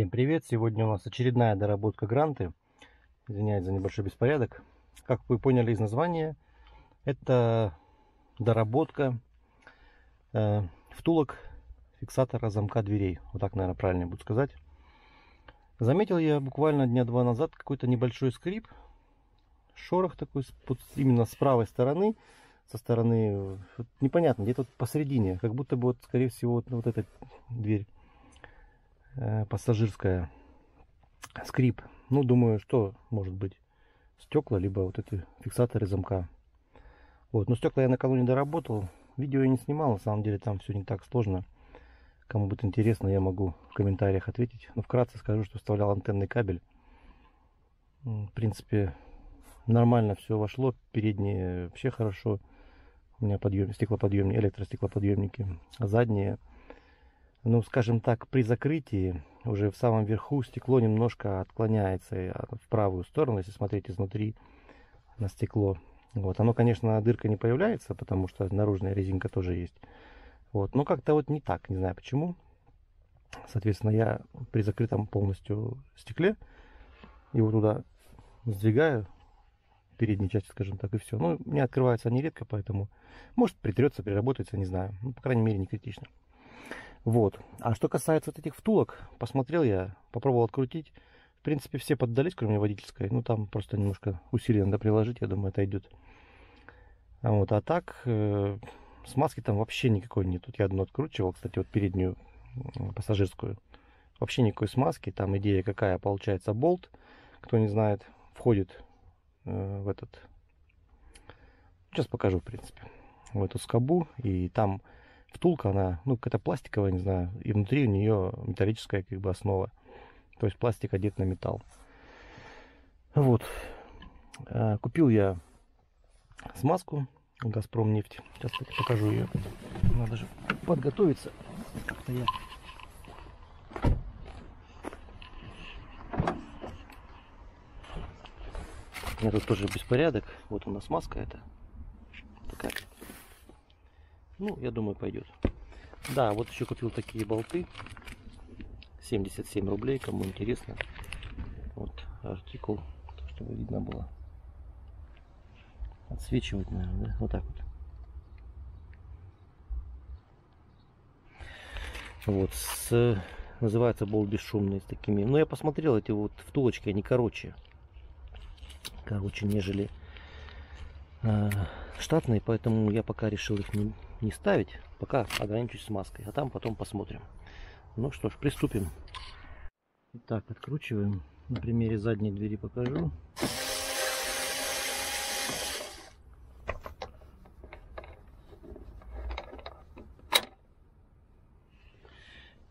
Всем привет! Сегодня у нас очередная доработка гранты. Извиняюсь за небольшой беспорядок. Как вы поняли из названия, это доработка втулок фиксатора замка дверей. Вот так, наверное, правильно будет сказать. Заметил я буквально дня два назад какой-то небольшой скрип. Шорох такой именно с правой стороны. Со стороны, непонятно, где-то посередине. Как будто бы, скорее всего, вот эта дверь пассажирская, скрип. Ну, думаю, что может быть стекла, либо вот эти фиксаторы замка. Вот, но стекла я накануне доработал. Видео я не снимал, на самом деле там все не так сложно. Кому будет интересно, я могу в комментариях ответить. Но вкратце скажу, что вставлял антенный кабель. В принципе, нормально все вошло. Передние вообще хорошо. У меня стеклоподъемники, электростеклоподъемники. А задние, ну, скажем так, при закрытии уже в самом верху стекло немножко отклоняется в правую сторону, если смотреть изнутри на стекло. Вот. Оно, конечно, дырка не появляется, потому что наружная резинка тоже есть. Вот. Но как-то вот не так, не знаю почему. Соответственно, я при закрытом полностью стекле его туда сдвигаю, передней части, скажем так, и все. Ну, не открываются они редко, поэтому может притрется, переработается, не знаю. Ну, по крайней мере, не критично. Вот. А что касается вот этих втулок, посмотрел я, попробовал открутить. В принципе, все поддались, кроме водительской. Ну, там просто немножко усилий надо приложить, я думаю, это идет. Вот. А так, смазки там вообще никакой нет. Тут я одну откручивал, кстати, вот переднюю пассажирскую. Вообще никакой смазки. Там идея какая, получается, болт, кто не знает, входит в этот... Сейчас покажу, в принципе. В эту скобу, и там втулка, она, ну, какая-то пластиковая, не знаю, и внутри у нее металлическая, как бы, основа. То есть пластик одет на металл. Вот. Купил я смазку Газпром нефть. Сейчас, кстати, покажу ее. Надо же подготовиться. Как-то я... У меня тут тоже беспорядок. Вот у нас смазка это. Такая. Ну, я думаю, пойдет. Да, вот еще купил такие болты. 77 рублей, кому интересно. Вот артикул, чтобы видно было. Отсвечивать, наверное, да? Вот так вот. Вот, называется болт бесшумный, с такими. Но я посмотрел, эти вот втулочки, они короче, нежели штатные, поэтому я пока решил их не ставить, пока ограничусь смазкой, а там потом посмотрим. Ну что ж, приступим. Итак, откручиваем. На примере задней двери покажу.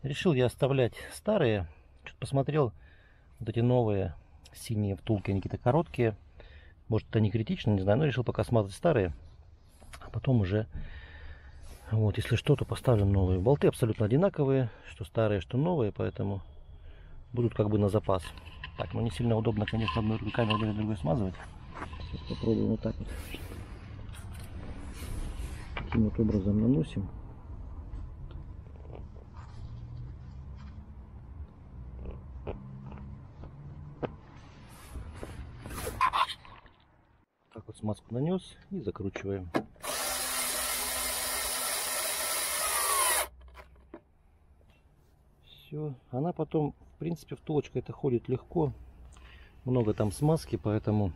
Решил я оставлять старые. Что-то посмотрел, вот эти новые синие втулки, они какие-то короткие. Может, это не критично, не знаю, но решил пока смазать старые. А потом уже, вот, если что, то поставим новые. Болты абсолютно одинаковые, что старые, что новые, поэтому будут как бы на запас. Так, ну не сильно удобно, конечно, одной рукой камеру, другой смазывать. Сейчас попробуем вот так вот. Таким вот образом наносим. Так вот смазку нанес и закручиваем. Все, она потом, в принципе, втулочка это ходит легко, много там смазки, поэтому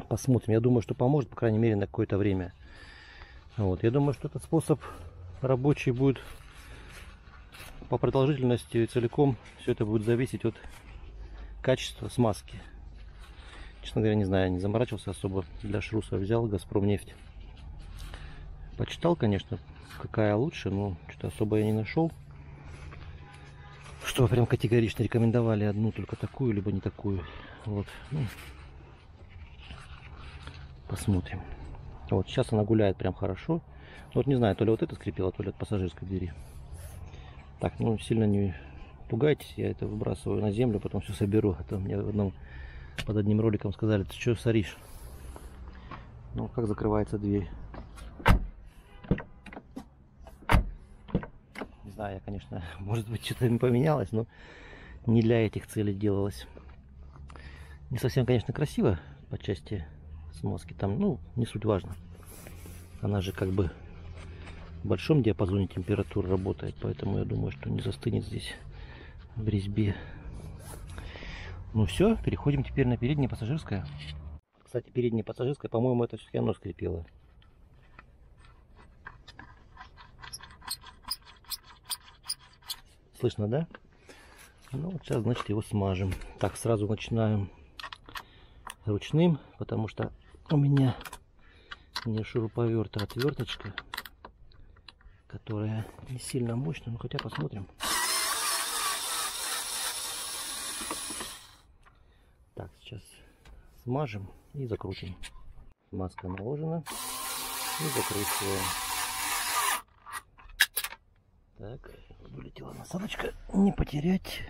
посмотрим. Я думаю, что поможет, по крайней мере, на какое-то время. Вот, я думаю, что этот способ рабочий будет по продолжительности целиком. Все это будет зависеть от качества смазки. Честно говоря, не знаю, не заморачивался особо для шруса, взял Газпром нефть. Почитал, конечно, какая лучше, но что-то особо я не нашел. Что прям категорично рекомендовали одну только такую, либо не такую. Вот. Ну, посмотрим. Вот сейчас она гуляет прям хорошо. Вот не знаю, то ли вот это скрепило, то ли от пассажирской двери. Так, ну сильно не пугайтесь, я это выбрасываю на землю, потом все соберу. А то мне под одним роликом сказали: ты что соришь? Ну, как закрывается дверь. Не знаю, я, конечно, может быть, что-то поменялось, но не для этих целей делалось. Не совсем, конечно, красиво по части смазки. Там, ну, не суть важно. Она же как бы в большом диапазоне температур работает, поэтому я думаю, что не застынет здесь в резьбе. Ну все, переходим теперь на переднее пассажирское. Кстати, переднее пассажирское, по-моему, это все-таки оно скрипело. Слышно, да? Ну, вот сейчас, значит, его смажем. Так, сразу начинаем ручным, потому что у меня не шуруповерт, а отверточка, которая не сильно мощная, но хотя посмотрим. Так, сейчас смажем и закрутим. Маска наложена и закручиваем. Так, вылетела насадочка, не потерять.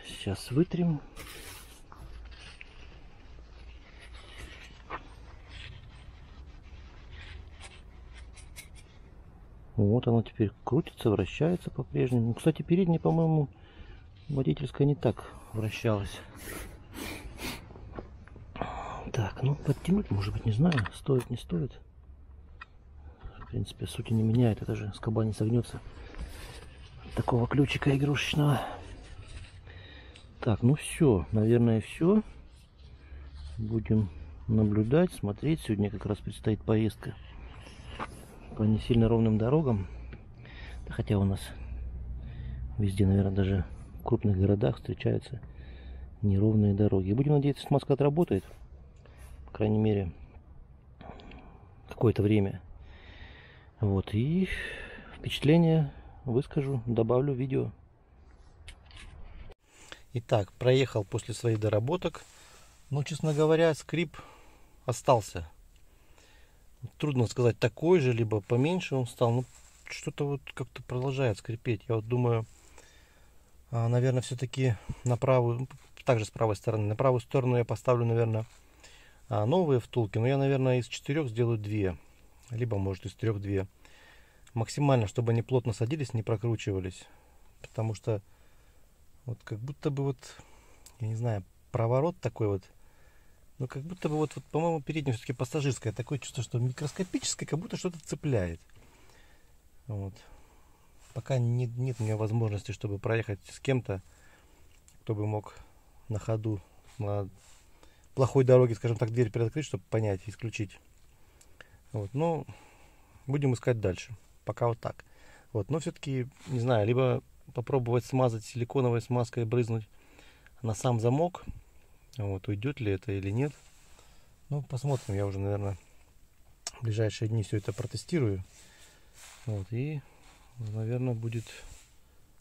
Сейчас вытрем. Вот оно теперь крутится, вращается по-прежнему. Кстати, передняя, по-моему, водительская не так вращалась. Так, ну подтянуть, может быть, не знаю, стоит, не стоит. В принципе, сути не меняет, это же скоба не согнется. Такого ключика игрушечного. Так, ну все, наверное, все. Будем наблюдать, смотреть. Сегодня как раз предстоит поездка по не сильно ровным дорогам. Хотя у нас везде, наверное, даже в крупных городах встречаются неровные дороги. Будем надеяться, что смазка отработает. По крайней мере, какое-то время. Вот, и впечатление выскажу, добавлю в видео. Итак, проехал после своих доработок. Но, честно говоря, скрип остался. Трудно сказать, такой же, либо поменьше он стал. Ну, что-то вот как-то продолжает скрипеть. Я вот думаю, наверное, все-таки на правую, также с правой стороны, на правую сторону я поставлю, наверное, новые втулки. Но я, наверное, из 4 сделаю 2. Либо, может, из 3 2. Максимально, чтобы они плотно садились, не прокручивались. Потому что вот как будто бы вот, я не знаю, проворот такой вот. Ну, как будто бы вот по-моему, передняя все-таки пассажирская. Такое чувство, что микроскопическое, как будто что-то цепляет. Вот. Пока нет у меня возможности, чтобы проехать с кем-то, кто бы мог на ходу, на плохой дороге, скажем так, дверь приоткрыть, чтобы понять, исключить. Вот. Но будем искать дальше. Пока вот так. Вот. Но все-таки, не знаю, либо попробовать смазать силиконовой смазкой и брызнуть на сам замок. Вот, уйдет ли это или нет. Ну, посмотрим. Я уже, наверное, в ближайшие дни все это протестирую. Вот, и, наверное, будет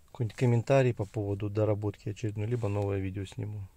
какой-нибудь комментарий по поводу доработки очередной, либо новое видео сниму.